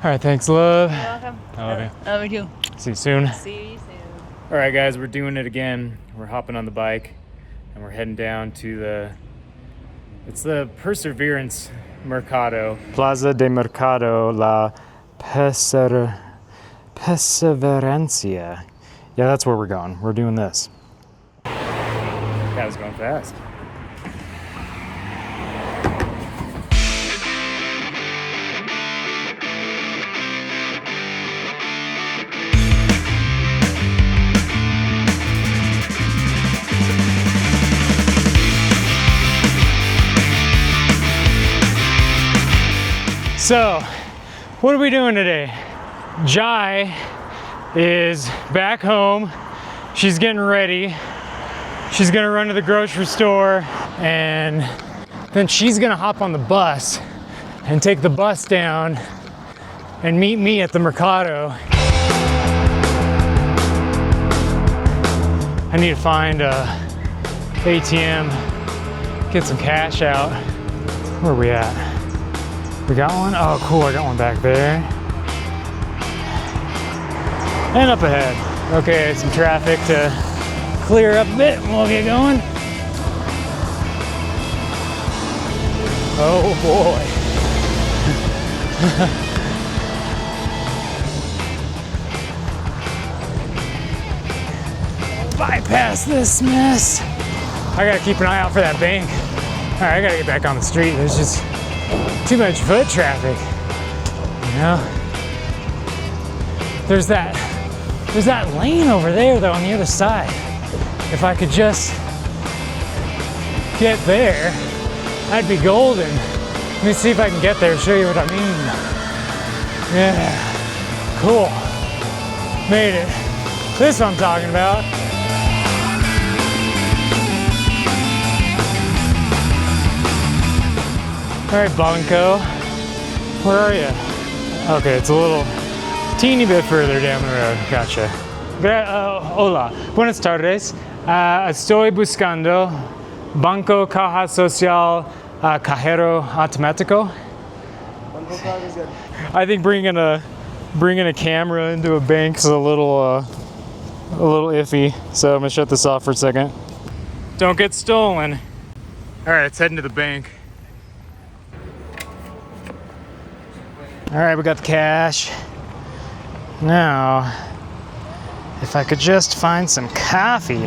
right, thanks, love. You're welcome. I love you. Love you too. See you soon. See you soon. All right, guys, we're doing it again. We're hopping on the bike and we're heading down to it's the Perseverance Mercado. Plaza de Mercado La Perseverancia. Yeah, that's where we're going. We're doing this. That was going fast. So, what are we doing today? Jai is back home. She's getting ready. She's gonna run to the grocery store and then she's gonna hop on the bus and take the bus down and meet me at the Mercado. I need to find a ATM, get some cash out. Where are we at? We got one? Oh, cool, I got one back there. And up ahead. Okay, some traffic to clear up a bit and we'll get going. Oh boy. Bypass this mess. I gotta keep an eye out for that bank. All right, I gotta get back on the street. There's just too much foot traffic, you know? There's that lane over there though on the other side. If I could just get there, that'd be golden. Let me see if I can get there, show you what I mean. Yeah, cool. Made it. This is what I'm talking about. All right, Banco, where are you? Okay, it's a little teeny bit further down the road. Gotcha. Hola, buenas tardes. Estoy buscando Banco Caja Social Cajero Automático. I think bringing a camera into a bank is a little iffy, so I'm gonna shut this off for a second. Don't get stolen. All right, let's head into the bank. All right, we got the cash. Now, if I could just find some coffee.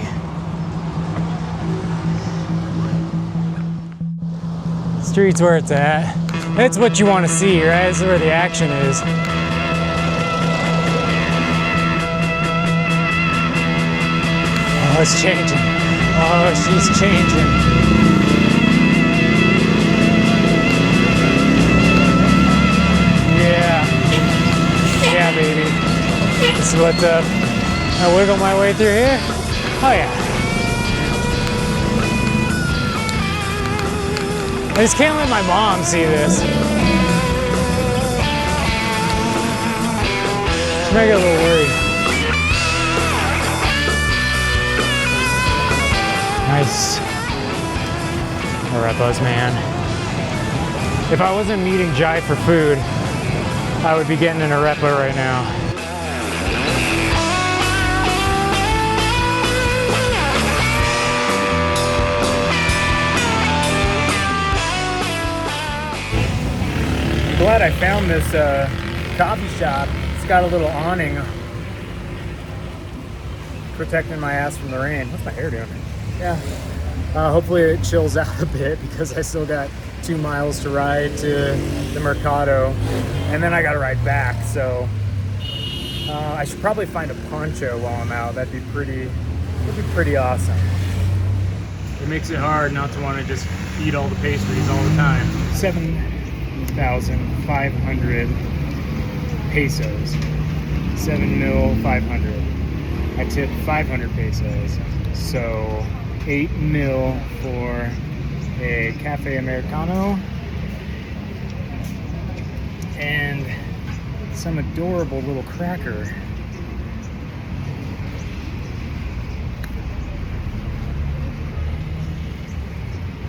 Street's where it's at. It's what you want to see, right? This is where the action is. Oh, it's changing. Oh, she's changing. Yeah, baby. This is what's up. I wiggle my way through here. Oh yeah. I just can't let my mom see this. She might get a little worried. Nice. Arepas, man. If I wasn't meeting Jai for food, I would be getting an arepa right now. Glad I found this coffee shop. It's got a little awning protecting my ass from the rain. What's my hair doing? Yeah. Hopefully it chills out a bit because I still got 2 miles to ride to the Mercado and then I gotta ride back, so I should probably find a poncho while I'm out. That'd be pretty awesome. It makes it hard not to want to just eat all the pastries all the time. 7,500 pesos. 7,500. I tipped 500 pesos, so 8 mil for a cafe americano and some adorable little cracker.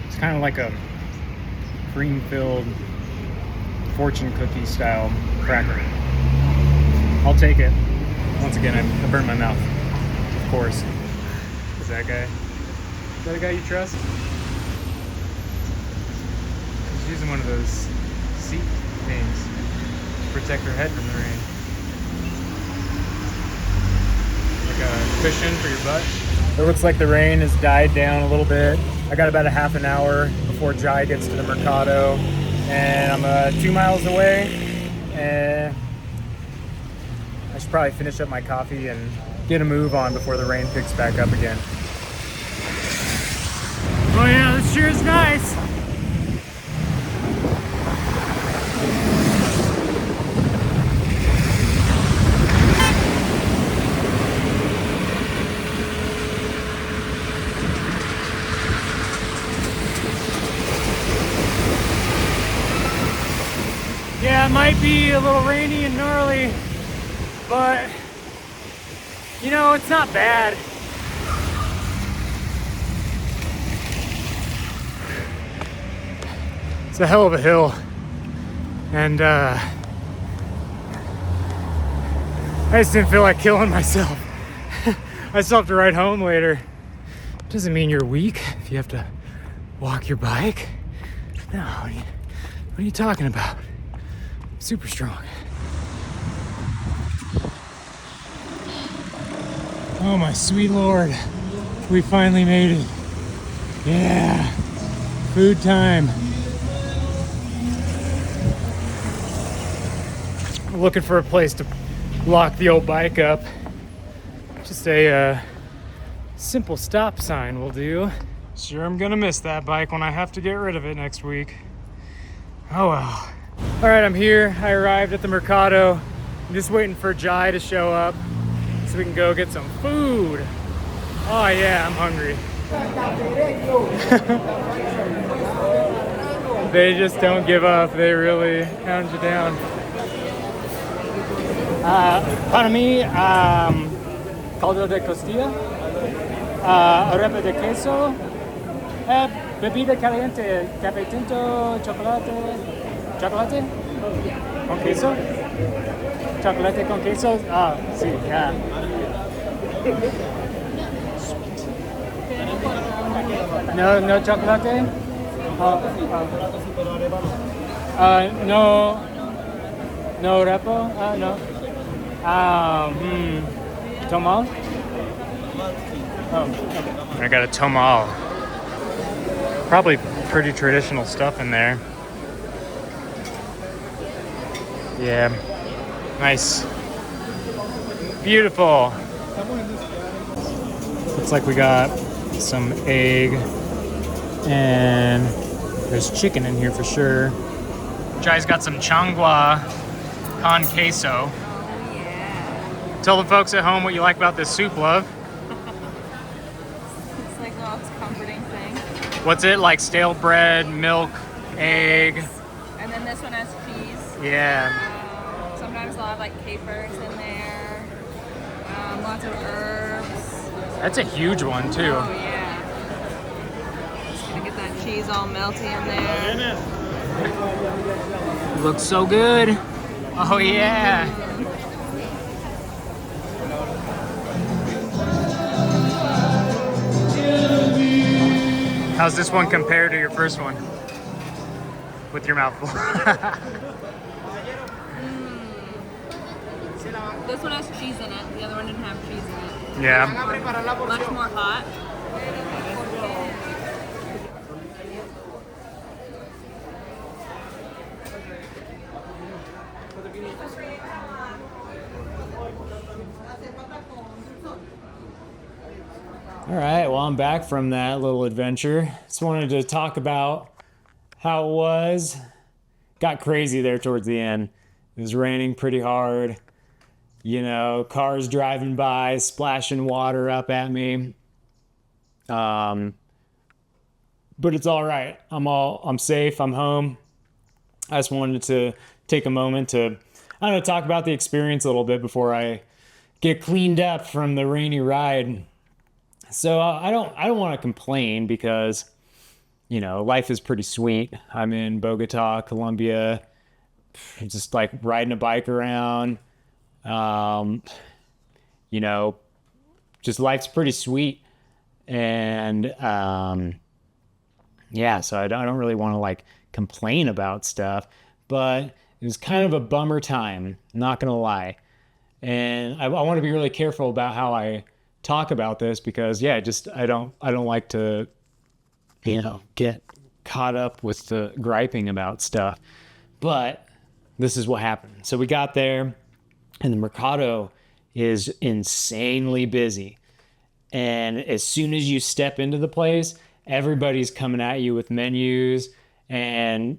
It's kind of like a cream-filled fortune cookie style cracker. I'll take it. Once again, I burned my mouth. Of course. Is that guy? Is that a guy you trust? He's using one of those seat things to protect her head from the rain. Like a cushion for your butt. It looks like the rain has died down a little bit. I got about a half an hour before Jai gets to the Mercado, and I'm 2 miles away, and I should probably finish up my coffee and get a move on before the rain picks back up again. Oh yeah, this sure is nice. Yeah, it might be a little rainy and gnarly, but you know, it's not bad. It's a hell of a hill, and I just didn't feel like killing myself. I still have to ride home later. Doesn't mean you're weak if you have to walk your bike. No, what are you talking about? Super strong. Oh my sweet Lord, we finally made it. Yeah, food time. I'm looking for a place to lock the old bike up. Just a simple stop sign will do. Sure, I'm gonna miss that bike when I have to get rid of it next week. Oh well. All right, I'm here. I arrived at the Mercado. I'm just waiting for Jai to show up so we can go get some food. Oh yeah, I'm hungry. They just don't give up. They really pound you down. Para mí, caldo de costilla, arepa de queso, bebida caliente, café tinto, chocolate. ¿Chocolate? ¿Con queso? ¿Chocolate con queso? Ah, sí, yeah. No chocolate? No repo? No. Tomal? Oh, okay. I got a tomal. Probably pretty traditional stuff in there. Yeah, nice. Beautiful. Looks like we got some egg and there's chicken in here for sure. Jai's got some changua con queso. Oh, yeah. Tell the folks at home what you like about this soup, love. It's like the most comforting thing. What's it like? Stale bread, milk, egg. And then this one has cheese. Yeah. Sometimes they'll have like capers in there. Lots of herbs. That's a huge one too. Oh yeah. Just gonna get that cheese all melty in there. Looks so good. Oh yeah. How's this one compare to your first one? With your mouth full. This one has cheese in it. The other one didn't have cheese in it. Yeah. Much more hot. All right, well, I'm back from that little adventure. Just wanted to talk about how it was. Got crazy there towards the end. It was raining pretty hard. You know, cars driving by, splashing water up at me. But it's all right. I'm safe. I'm home. I just wanted to take a moment to, I don't know, talk about the experience a little bit before I get cleaned up from the rainy ride. So I don't want to complain because, you know, life is pretty sweet. I'm in Bogotá, Colombia, just like riding a bike around. Um, you know, just life's pretty sweet. And yeah, so I don't really want to like complain about stuff, but it was kind of a bummer time, not gonna lie. And I want to be really careful about how I talk about this because yeah, just I don't like to get caught up with the griping about stuff. But this is what happened. So we got there, and the Mercado is insanely busy. And as soon as you step into the place, everybody's coming at you with menus. And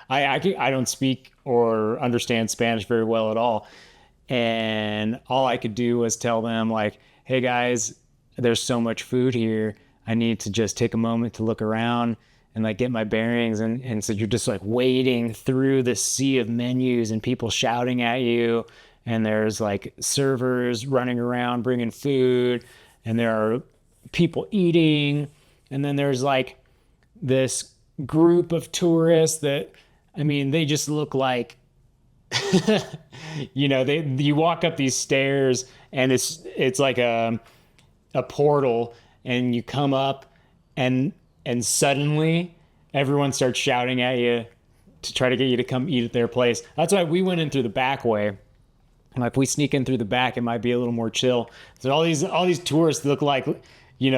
I don't speak or understand Spanish very well at all. And all I could do was tell them, like, hey guys, there's so much food here. I need to just take a moment to look around and like get my bearings. And so you're just like wading through this sea of menus and people shouting at you. And there's like servers running around bringing food. And there are people eating. And then there's like this group of tourists that, I mean, they just look like, you walk up these stairs and it's like a portal, and you come up, and suddenly everyone starts shouting at you to try to get you to come eat at their place. That's why we went in through the back way. Like, if we sneak in through the back, it might be a little more chill. So all these tourists look like,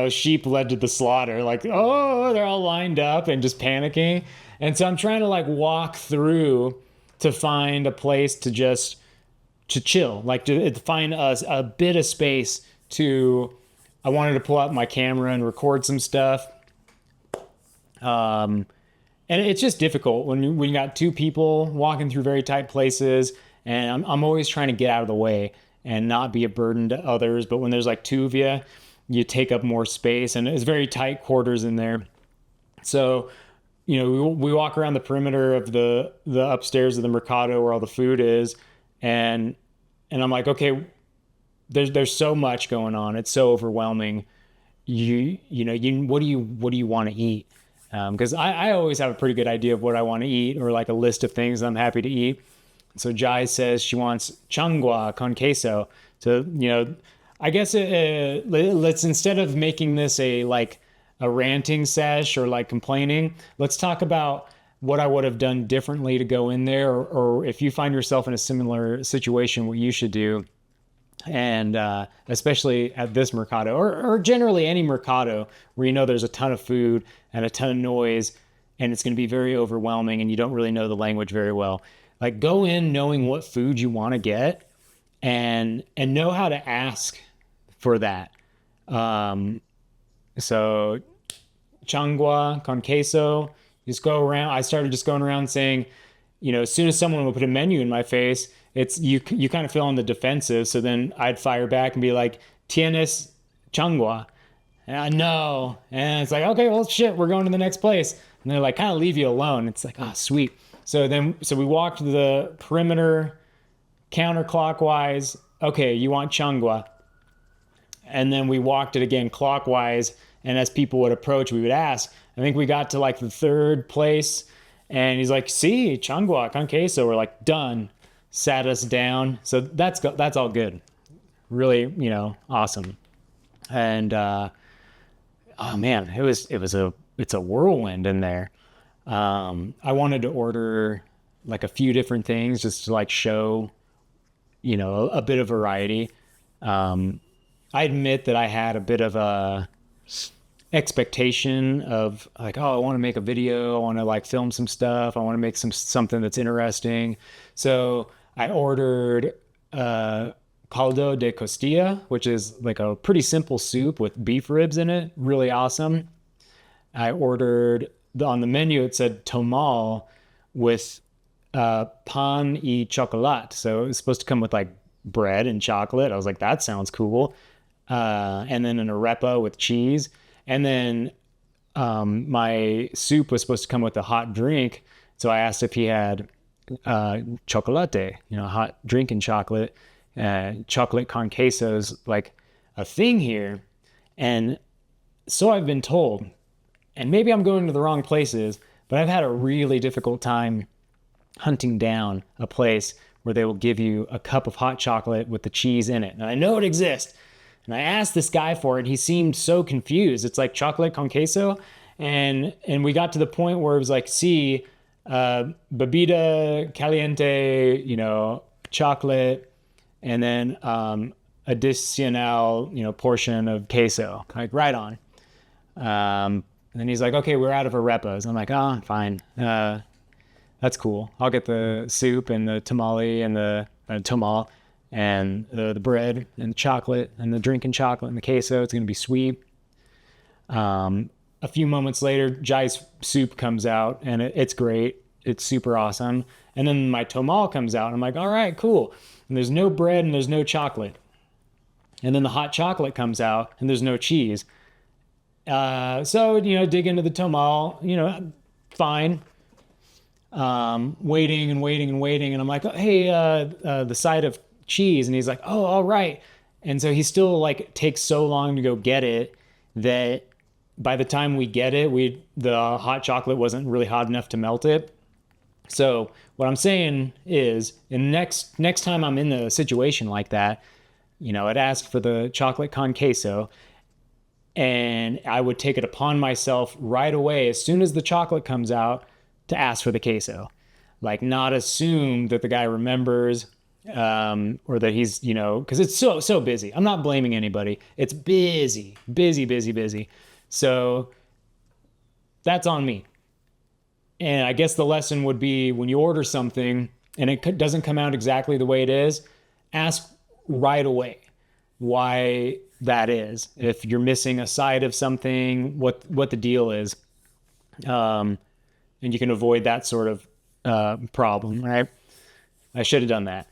sheep led to the slaughter. Like, oh, they're all lined up and just panicking. And so I'm trying to like walk through to find a place to chill, like to find us a bit of space to. I wanted to pull out my camera and record some stuff. And it's just difficult when you got two people walking through very tight places. And I'm always trying to get out of the way and not be a burden to others. But when there's like two of you, you take up more space, and it's very tight quarters in there. So, we walk around the perimeter of the upstairs of the Mercado where all the food is. And I'm like, okay, there's so much going on. It's so overwhelming. What do you want to eat? Because I always have a pretty good idea of what I want to eat, or like a list of things I'm happy to eat. So Jai says she wants changua con queso. So, I guess let's, instead of making this a ranting sesh or like complaining, let's talk about what I would have done differently to go in there, or if you find yourself in a similar situation, what you should do. And especially at this Mercado, or generally any Mercado where there's a ton of food and a ton of noise, and it's going to be very overwhelming, and you don't really know the language very well. Like, go in knowing what food you want to get, and know how to ask for that. So changua con queso, just go around. I started just going around saying, as soon as someone would put a menu in my face, it's you kind of feel on the defensive. So then I'd fire back and be like, tienes changua? No. And it's like, okay, well, shit, we're going to the next place. And they're like, kind of leave you alone. It's like, oh, sweet. So we walked the perimeter counterclockwise. Okay, you want changua. And then we walked it again clockwise. And as people would approach, we would ask. I think we got to like the third place. And he's like, see, changua con queso. We're like, done. Sat us down. So that's all good. Really, awesome. And oh man, it's a whirlwind in there. I wanted to order like a few different things just to like show, a bit of variety. I admit that I had a bit of a expectation of like, oh, I want to make a video. I want to like film some stuff. I want to make something that's interesting. So I ordered caldo de costilla, which is like a pretty simple soup with beef ribs in it. Really awesome. I ordered, on the menu, it said tamal with pan y chocolate. So it was supposed to come with like bread and chocolate. I was like, that sounds cool. And then an arepa with cheese. And then my soup was supposed to come with a hot drink. So I asked if he had chocolate, hot drink and chocolate. Chocolate con queso's like a thing here. And so I've been told, and maybe I'm going to the wrong places, but I've had a really difficult time hunting down a place where they will give you a cup of hot chocolate with the cheese in it. And I know it exists. And I asked this guy for it, and he seemed so confused. It's like chocolate con queso. And we got to the point where it was like, see, bebida caliente, you know, chocolate, and then additional, you know, portion of queso. Like, right on. And then he's like, okay, we're out of arepas. I'm like, oh, fine. That's cool. I'll get the soup and the tamale and the tamal and the bread and the chocolate and the drinking chocolate and the queso. It's going to be sweet. A few moments later, Jai's soup comes out, and it's great. It's super awesome. And then my tamal comes out, and I'm like, all right, cool. And there's no bread and there's no chocolate. And then the hot chocolate comes out, and there's no cheese. So, you know, dig into the tamal, you know, fine. Waiting and waiting and waiting. And I'm like, oh, hey, the side of cheese. And he's like, oh, all right. And so he still like takes so long to go get it that by the time we get it, the hot chocolate wasn't really hot enough to melt it. So what I'm saying is, next time I'm in a situation like that, you know, I'd ask for the chocolate con queso, and I would take it upon myself right away as soon as the chocolate comes out to ask for the queso. Like, not assume that the guy remembers, or that he's, you know, because it's so busy. I'm not blaming anybody. It's busy. So that's on me. And I guess the lesson would be, when you order something and it doesn't come out exactly the way it is, ask right away why that is. If you're missing a side of something, what the deal is. And you can avoid that sort of problem, right? I should have done that.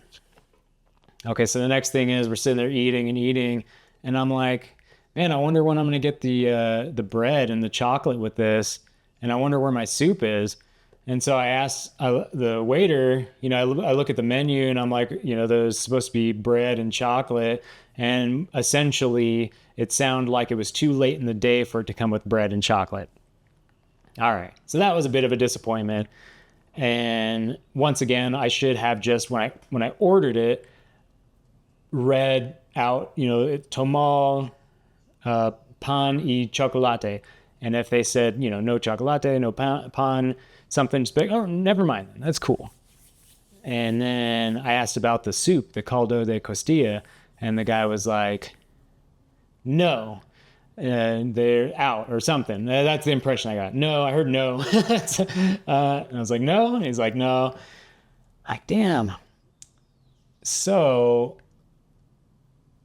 Okay, so the next thing is, we're sitting there eating, and I'm like, man, I wonder when I'm going to get the bread and the chocolate with this, and I wonder where my soup is. And so I asked the waiter, you know, I look at the menu, and I'm like, you know, there's supposed to be bread and chocolate, and essentially it sounded like it was too late in the day for it to come with bread and chocolate. All right, so that was a bit of a disappointment. And once again, I should have just, when I ordered it, read out, you know, tamal, pan y chocolate. And if they said, you know, no chocolate, no pan, something big, oh, never mind, that's cool. And then I asked about the soup, the caldo de costilla, and the guy was like, no, they're out or something. That's the impression I got. No, I heard no. And I was like, no? And he's like, no. Like, damn. So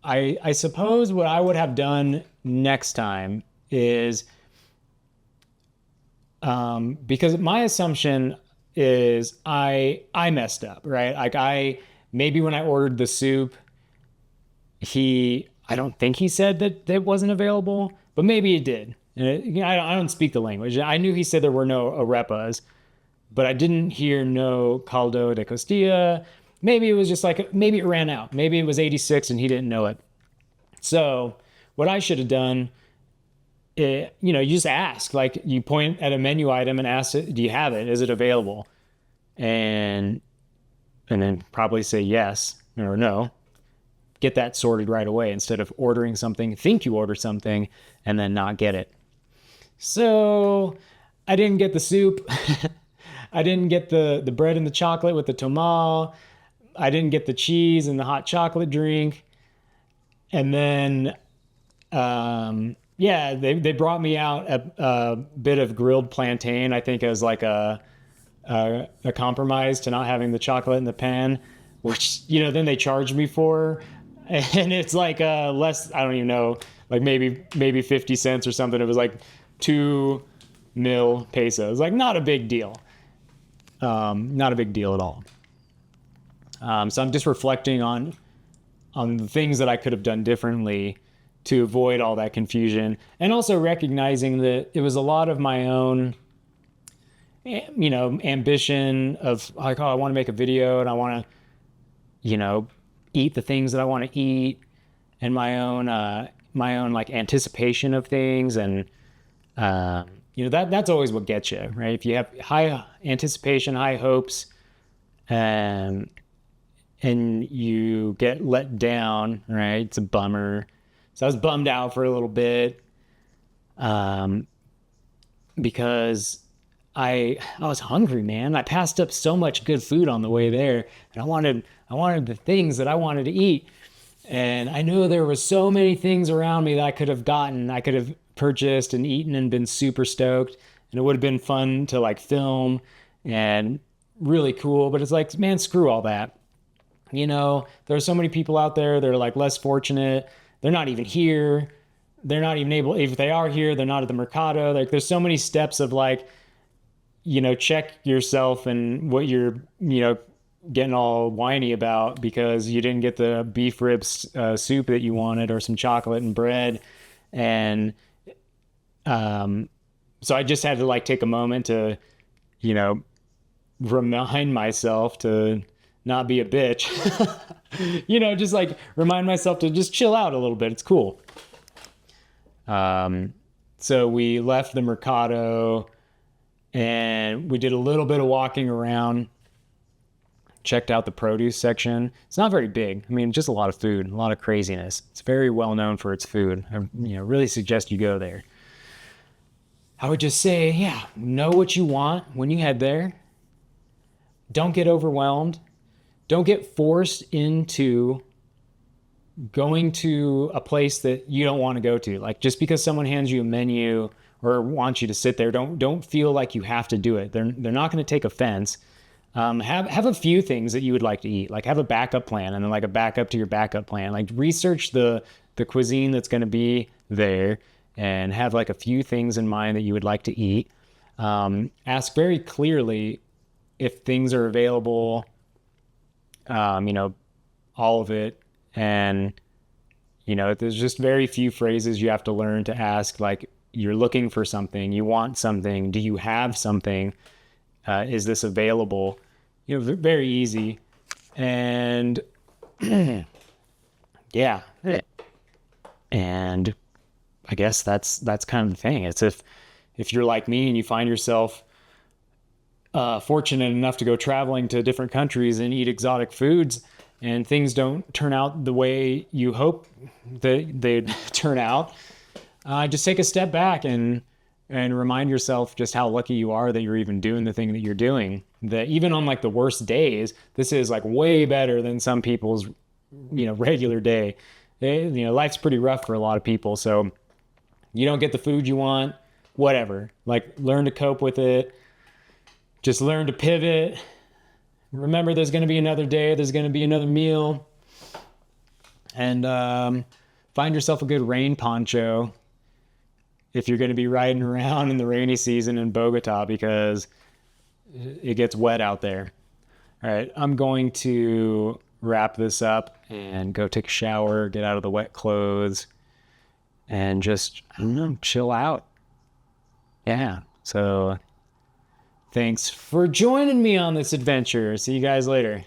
I suppose what I would have done next time is, because my assumption is I messed up, right? Like, maybe when I ordered the soup, I don't think he said that it wasn't available, but maybe he did. And you know, I don't speak the language. I knew he said there were no arepas, but I didn't hear no caldo de costilla. Maybe it was just like, maybe it ran out. Maybe it was 86 and he didn't know it. So what I should have done, you know, you just ask, like, you point at a menu item and ask it, do you have it? Is it available? And then probably say yes or no. Get that sorted right away instead of ordering something, think you order something, and then not get it. So I didn't get the soup. I didn't get the bread and the chocolate with the tamal. I didn't get the cheese and the hot chocolate drink. And then, yeah, they brought me out a bit of grilled plantain. I think it was like a compromise to not having the chocolate in the pan, which, you know, then they charged me for. And it's like less, I don't even know, like maybe 50 cents or something. It was like 2 mil pesos. Like, not a big deal. Not a big deal at all. So I'm just reflecting on the things that I could have done differently to avoid all that confusion. And also recognizing that it was a lot of my own, you know, ambition of like, oh, I want to make a video and I want to, you know, eat the things that I want to eat, and my own like anticipation of things. And, you know, that's always what gets you, right? If you have high anticipation, high hopes, and you get let down, right? It's a bummer. So I was bummed out for a little bit, because I was hungry, man. I passed up so much good food on the way there, and I wanted the things that I wanted to eat. And I knew there were so many things around me that I could have gotten, I could have purchased and eaten and been super stoked. And it would have been fun to like film and really cool. But it's like, man, screw all that. You know, there are so many people out there that are like less fortunate. They're not even here. They're not even able, if they are here, they're not at the Mercado. Like there's so many steps of like, you know, check yourself and what you're, you know, getting all whiny about because you didn't get the beef ribs soup that you wanted or some chocolate and bread. And so I just had to like take a moment to, you know, remind myself to not be a bitch. You know, just like remind myself to just chill out a little bit. It's cool. So we left the Mercado and we did a little bit of walking around, checked out the produce section. It's not very big. I mean, just a lot of food, a lot of craziness. It's very well known for its food. I, you know, really suggest you go there. I would just say, yeah, know what you want when you head there. Don't get overwhelmed. Don't get forced into going to a place that you don't want to go to. Like just because someone hands you a menu or wants you to sit there, don't feel like you have to do it. They're not going to take offense. Have a few things that you would like to eat. Like have a backup plan and then like a backup to your backup plan. Like research the cuisine that's going to be there and have like a few things in mind that you would like to eat. Ask very clearly if things are available, you know, all of it. And, you know, there's just very few phrases you have to learn to ask, like you're looking for something, you want something, do you have something? Is this available? You know, very easy. And yeah. And I guess that's kind of the thing. It's if you're like me and you find yourself fortunate enough to go traveling to different countries and eat exotic foods and things don't turn out the way you hope they'd turn out, just take a step back and remind yourself just how lucky you are that you're even doing the thing that you're doing. That even on like the worst days, this is like way better than some people's, you know, regular day. You know, life's pretty rough for a lot of people. So you don't get the food you want, whatever. Like learn to cope with it. Just learn to pivot. Remember, there's going to be another day. There's going to be another meal. And find yourself a good rain poncho if you're going to be riding around in the rainy season in Bogotá because it gets wet out there. All right, I'm going to wrap this up and go take a shower, get out of the wet clothes, and just, I don't know, chill out. Yeah, so thanks for joining me on this adventure. See you guys later.